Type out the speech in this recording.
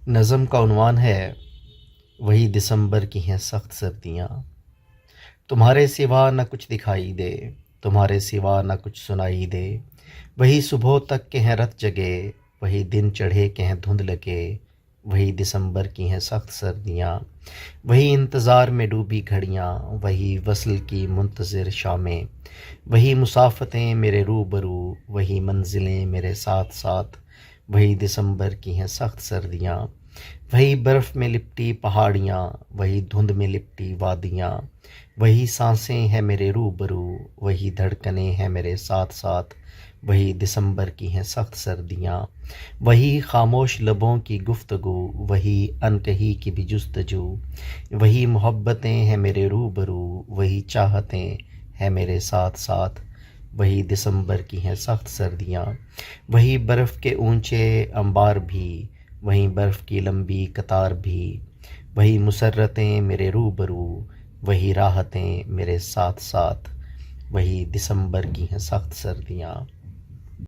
نظم کا عنوان ہے وہی دسمبر کی ہیں سخت سردیاں، تمہارے سوا نہ کچھ دکھائی دے، تمہارے سوا نہ کچھ سنائی دے، وہی صبح تک کے ہیں رت جگے، وہی دن چڑھے کے ہیں دھند لگے، وہی دسمبر کی ہیں سخت سردیاں، وہی انتظار میں ڈوبی گھڑیاں، وہی وصل کی منتظر شامیں، وہی مسافتیں میرے روبرو، وہی منزلیں میرے ساتھ ساتھ، وہی دسمبر کی ہیں سخت سردیاں، وہی برف میں لپٹی پہاڑیاں، وہی دھند میں لپٹی وادیاں، وہی سانسیں ہیں میرے روبرو، وہی دھڑکنیں ہیں میرے ساتھ ساتھ، وہی دسمبر کی ہیں سخت سردیاں، وہی خاموش لبوں کی گفتگو، وہی انکہی کی بھی جستجو، وہی محبتیں ہیں میرے روبرو، وہی چاہتیں ہیں میرے ساتھ ساتھ، وہی دسمبر کی ہیں سخت سردیاں، وہی برف کے اونچے انبار بھی، وہی برف کی لمبی قطار بھی، وہی مسرتیں میرے روبرو، وہی راحتیں میرے ساتھ ساتھ، وہی دسمبر کی ہیں سخت سردیاں۔